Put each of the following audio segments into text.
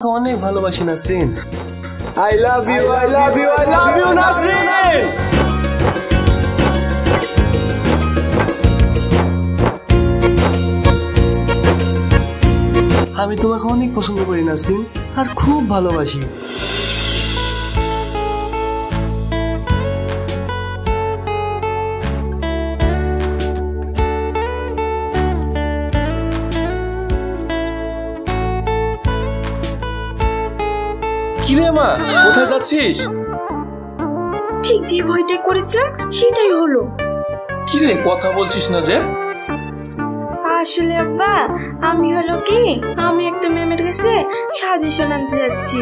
অনেক ভালোবাসি Nasrin. I love you, I love you, I love you Nasrin. আমি তোমাকে অনেক পছন্দ করি নাসরিন, আর খুব ভালোবাসি। কিরে মা, কোথায় যাচ্ছিস? ঠিক যে ভয়টা করেছিলাম সেটাই হলো। কিরে কথা বলছিস না যে? আসলে আব্বা, আমি হলো কি, আমি একটা ম্যামের কাছে সাজেশন আনতে যাচ্ছি।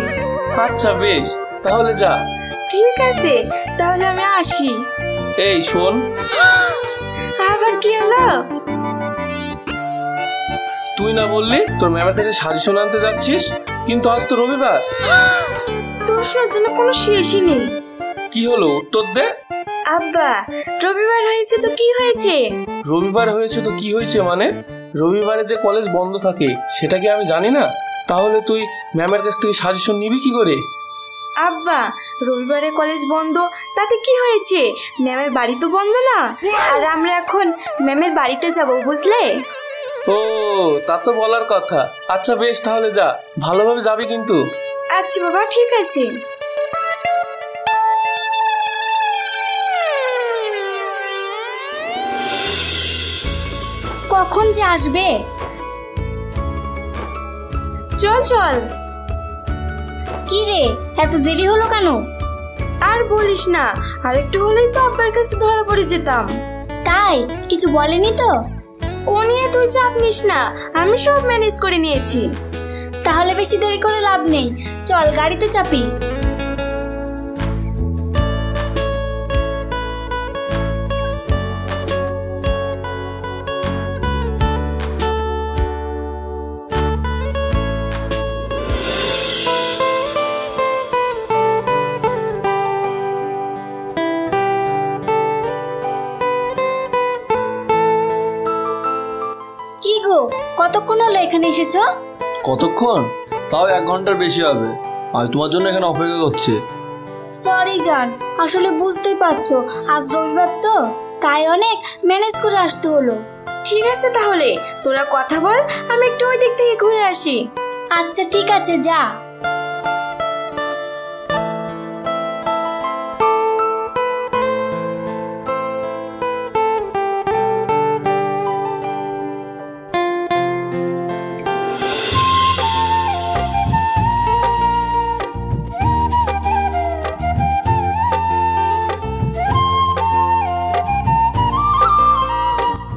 আচ্ছা বেশ, তাহলে যা। ঠিক আছে, তাহলে আমি আসি। এই শোন। আবার কি হলো? তুই না বললি তোর ম্যামের কাছে সাজেশন আনতে যাচ্ছিস, কিন্তু আজ তো রবিবার। প্রশ্নের জন্য কোনো শেষই নেই। কি হলো, উত্তর দে। আব্বা, রবিবার হয়েছে তো কি হয়েছে? রবিবার হয়েছে তো কি হয়েছে মানে? রবিবারে যে কলেজ বন্ধ থাকে সেটা কি আমি জানি না? তাহলে তুই ম্যামের কাছ থেকে সাজেশন নিবি কি করে? আব্বা, রবিবারে কলেজ বন্ধ তাতে কি হয়েছে? ম্যামের বাড়ি তো বন্ধ না, আর আমরা এখন ম্যামের বাড়িতে যাব, বুঝলে? ও, তা তো বলার কথা। আচ্ছা বেশ, তাহলে যা, ভালোভাবে যাবি কিন্তু। আচ্ছা বাবা, ঠিক আছে। কখন যে আসবে? চল চল। কি রে, এত দেরি হলো কেন? আর বলিস না, আর একটু হলেই তো আব্বার কাছে ধরা পড়ে যেতাম। তাই কিছু বলেনি তো? ও নিয়ে তুই চাপ নিস না, আমি সব ম্যানেজ করে নিয়েছি। তাহলে বেশি দেরি করে লাভ নেই, চল গাড়িতে চাপি। কি গো, কতক্ষণ হলো এখানে এসেছো? কতক্ষণ? তাও 1 ঘন্টার বেশি হবে। আমি তোমার জন্য এখানে অপেক্ষা করছি। সরি জান, আসলে বুঝতেই পারছো আজ রবিবার তো, তাই অনেক ম্যানেজ করে আসতে হলো। ঠিক আছে, তাহলে তোরা কথা বল, আমি একটু ওই দিক থেকে ঘুরে আসি। আচ্ছা ঠিক আছে, যা।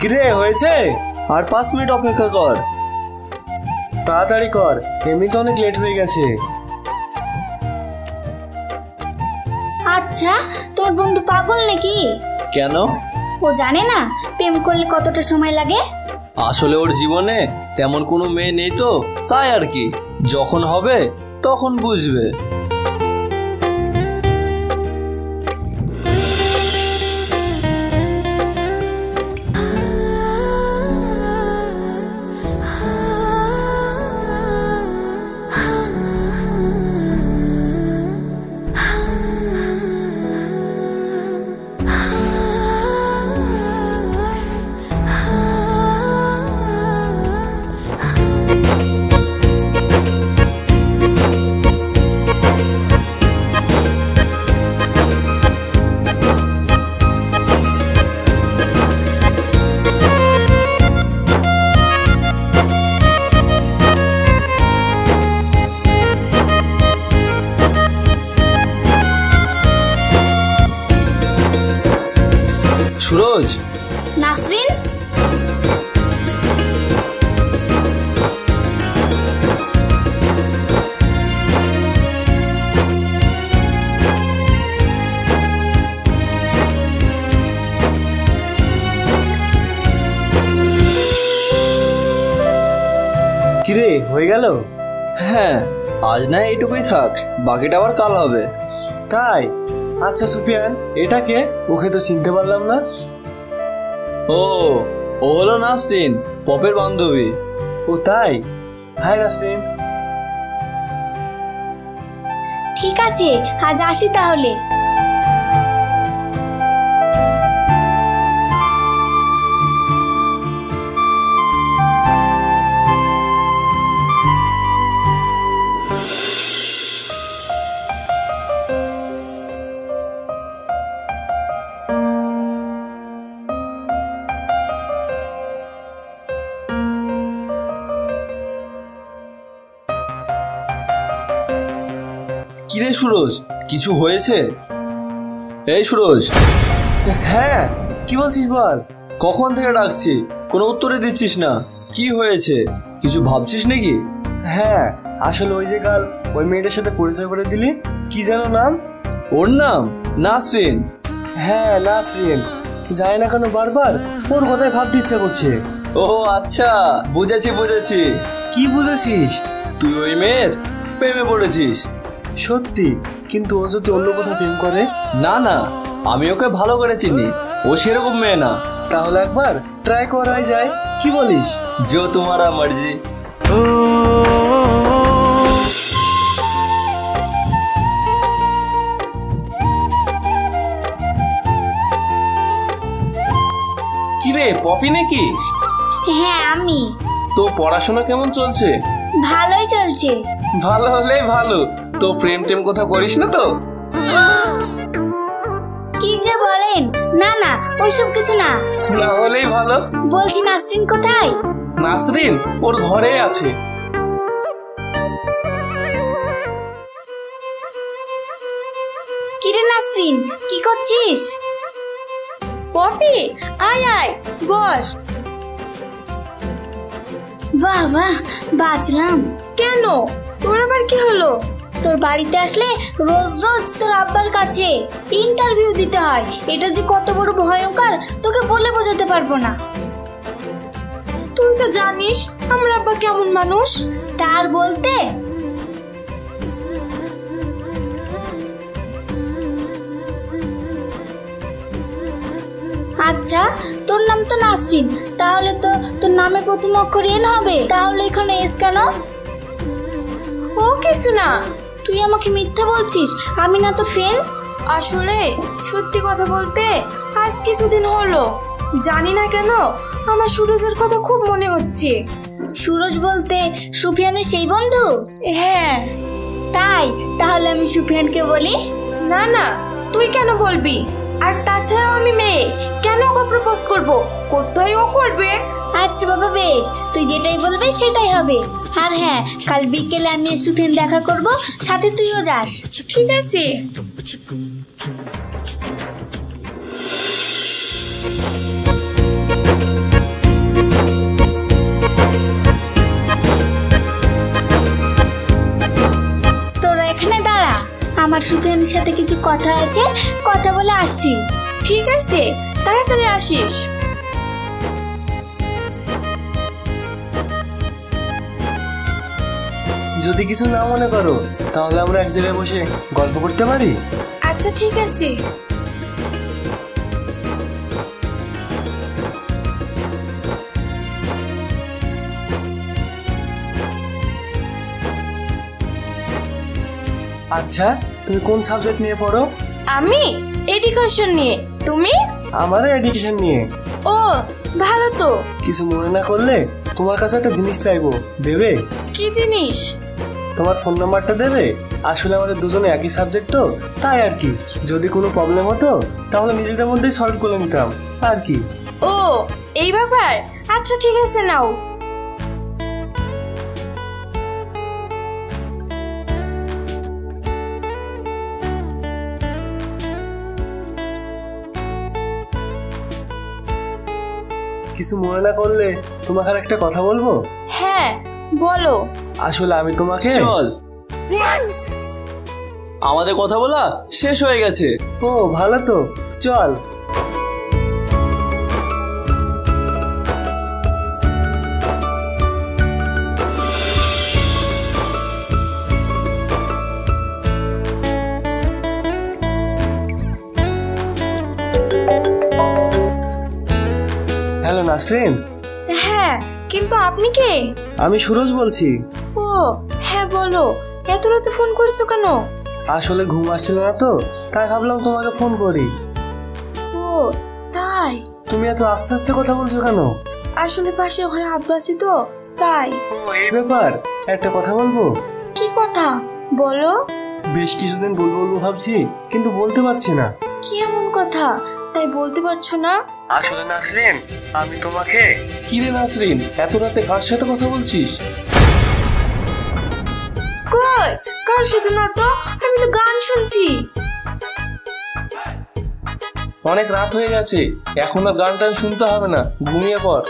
কিরে, হয়েছে? আর 5 মিনিট অপেক্ষা কর। তাড়াতাড়ি কর, এমনিতে অনেক লেট হয়ে গেছে। আচ্ছা, তোমার বন্ধু পাগল নাকি? কেন? ও জানে না প্রেম করলে কতটা সময় লাগে? আসলে ওর জীবনে তেমন কোনো মেয়ে নেই তো, তাই আর কি। যখন হবে তখন বুঝবে। সুরজ, নাসরিন, কিরে, হয়ে গেল? হ্যাঁ, আজ না এইটুকুই থাক, বাকিটা আবার কাল হবে। তাই? আচ্ছা সুফিয়ান, এটা কে? ওকে তো চিনতে পারলাম না। ও হলো নাসরিন, পপের বান্ধবী। ও তাই? হাই নাসরিন। ঠিক আছে, আজ আসি তাহলে। কিরে সুরজ, কিছু হয়েছে? এই সুরজ। হ্যাঁ, কি বলছিস বল। কখন থেকে ডাকছি, কোনো উত্তরই দিচ্ছিস না। কি হয়েছে, কিছু ভাবছিস নাকি? হ্যাঁ, আসলে ওই যে কাল ওই মেয়েটার সাথে পরিচয় করে দিলি, কি যেন নাম? ওর নাম নাসরিন। হ্যাঁ, নাসরিন। জানি না কেন বারবার ওর কথায় ভাবতে ইচ্ছা করছে। ও আচ্ছা, বুঝেছি বুঝেছি। কি বুঝেছিস? তুই ওই মেয়ের প্রেমে পড়েছিস। সত্যি? কিন্তু ও যদি অন্য কোথাও প্রেম করে? না না, আমি ওকে ভালো করে চিনি, ও সেরকম মেয়ে না। তাহলে একবার ট্রাই করাই যায়, কি বলিস? जो तुम्हारा मर्जी। কিরে পপি নাকি? হ্যাঁ আমি। তো পড়াশোনা কেমন চলছে? ভালোই চলছে। ভালো হলেই ভালো। তো প্রেম টেম কোথাও করিস না তো? কি যে বলেন, না না ওইসব কিছু না। না হলেই ভালো। বলছি নাসরিন কোথায়? নাসরিন ওর ঘরে আছে। কিরে নাসরিন, কি করছিস? পপি, আয় আয়, বস। বাহ বাহ, বাঁচলাম। কেন, তোর আবার কি হলো? তোর বাড়িতে আসলে রোজ রোজ তোর আব্বার কাছে ইন্টারভিউ দিতে হয়, এটা যে কত বড় ভয়ঙ্কর তোকে বলে বোঝাতে পারবো না। তুই তো জানিস আমার আব্বা কেমন মানুষ। তার বলতে আচ্ছা, তোর নাম তো নাসরিন, তাহলে তো তোর নামের প্রথম অক্ষর এন হবে, তাহলে এখানে এস কেন? ও কিছু না। তুই আমাকে মিথ্যা বলছিস, আমি না তোর ফ্রেন্ড। আসলে সত্যি কথা বলতে আজ কিছুদিন হলো, জানি না কেন আমার সুরজের কথা খুব মনে হচ্ছে। সুরজ বলতে সুফিয়ানের সেই বন্ধু? হ্যাঁ। তাই? তাহলে আমি সুফিয়ানকে বলি। না না, তুই কেন বলবি? আর তাছাড়াও আমি মেয়ে, কেন ওকে প্রপোজ করব? করতে হয় ও করবে। আচ্ছা বাবা বেশ, তুই যেটাই বলবি সেটাই হবে। আর হ্যাঁ, কাল বিকেলে আমি আর সুফিয়ান দেখা করব, সাথে তুইও যাস। ঠিক আছে। তোরা এখানে দাঁড়া, আমার সুফিয়ানের সাথে কিছু কথা আছে, কথা বলে আসছি। ঠিক আছে, তাড়াতাড়ি আসিস। যদি কিছু না মনে করো তাহলে আমরা এক জায়গায় বসে গল্প করতে পারি? আচ্ছা ঠিক আছে। আচ্ছা, তুমি কোন সাবজেক্ট নিয়ে পড়ো? আমি এডুকেশন নিয়ে। তুমি? আমারও এডুকেশন নিয়ে। ও ভালো তো। কিছু মনে না করলে তোমার কাছে একটা জিনিস চাইবো, দেবে? কি জিনিস? তোমার ফোন নাম্বারটা দেবে? আসলে আমাদের দুজনে একই সাবজেক্ট তো, তাই আর কি। যদি কোনো প্রবলেম হতো তাহলে নিজেদের মধ্যেই সলভ করে নিতাম আর কি। ও এই ব্যাপার, আচ্ছা ঠিক আছে, নাও। কিছু মনে না করলে তোমাকে আর একটা কথা বলবো? হ্যাঁ বলো। আসলে আমি তোমাকে চল, আমাদের কথা বলা শেষ হয়ে গেছে। ও ভালো তো, চল। হ্যালো নাসরিন। হ্যাঁ, কিন্তু আপনি কে? আমি সুরজ বলছি। ও হ্যাঁ বলো, এত রাতে ফোন করছো কেন? আসলে ঘুম আসছিল না তো, তাই ভাবলাম তোমাকে ফোন করি। ও তাই? তুমি এত আস্তে আস্তে কথা বলছো কেন? আসলে পাশে ঘরে আব্বু আছে তো, তাই। এই ব্যাপার, একটা কথা বলবো। কি কথা বলো? বেশ কিছুদিন বলবো বলবো ভাবছি, কিন্তু বলতে পারছি না। কি এমন কথা তাই বলতে পারছো না? আসলে নাসরিন, আমি তোমাকে। কি রে নাসরিন, এত রাতে কার সাথে কথা বলছিস? কই, কার সাথে না তো, আমি তো গান শুনছি। অনেক রাত হয়ে গেছে, এখন আর গান টান শুনতে হবে না, ঘুমিয়ে পড়।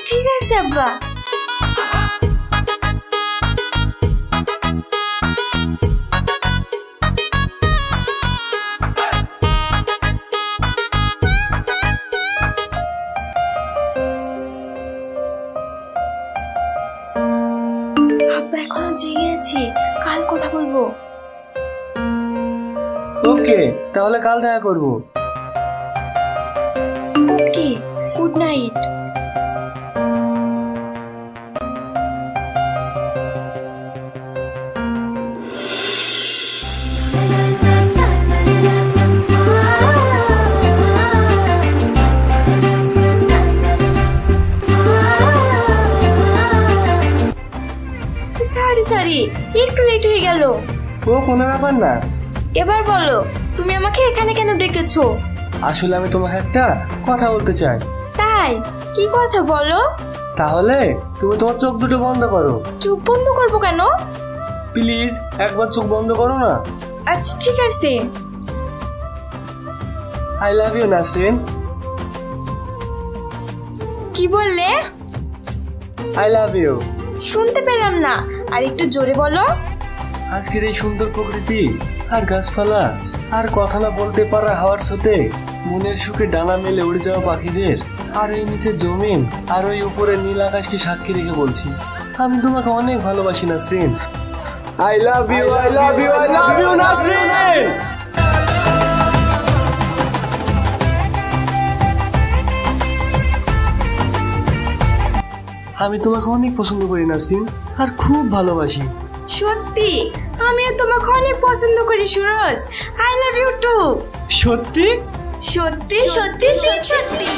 ঠিক আছে আব্বা। আব্বা এখনো জেগে আছে, কাল কথা বলবো। ওকে, তাহলে কাল দেখা করবো। ওকে, গুড নাইট। সরি, একটু লেট হয়ে গেল। ও কোনো ব্যাপার না। এবার বলো, তুমি আমাকে এখানে কেন ডেকেছো? আসলে আমি তোমাকে একটা কথা বলতে চাই। তাই? কি কথা বলো? তাহলে তুমি তোমার চোখ দুটো বন্ধ করো। চোখ বন্ধ করবো কেন? প্লিজ একবার চোখ বন্ধ করো না। আচ্ছা ঠিক আছে। I love you Nasrin. কি বললে? I love you. শুনতে পেলাম না, আর একটু জোরে বলো। আজকের এই সুন্দর প্রকৃতি আর গাছপালা আর কথা না বলতে পারা হাওয়ার সাথে মনের সুখে ডানা মেলে উড়ে যাওয়া পাখিদের আর এই নিচের জমিন আর ওই উপরে নীল আকাশকে সাক্ষী রেখে বলছি, আমি তোমাকে অনেক ভালোবাসি Nasrin. I love you, I love you, I love you Nasrin. আমি তোমাকে অনেক পছন্দ করি নাসরিন, আর খুব ভালোবাসি। সত্যি? আমিও তোমাকে অনেক পছন্দ করি Suraj. I love you too. সত্যি? সত্যি সত্যি সত্যি।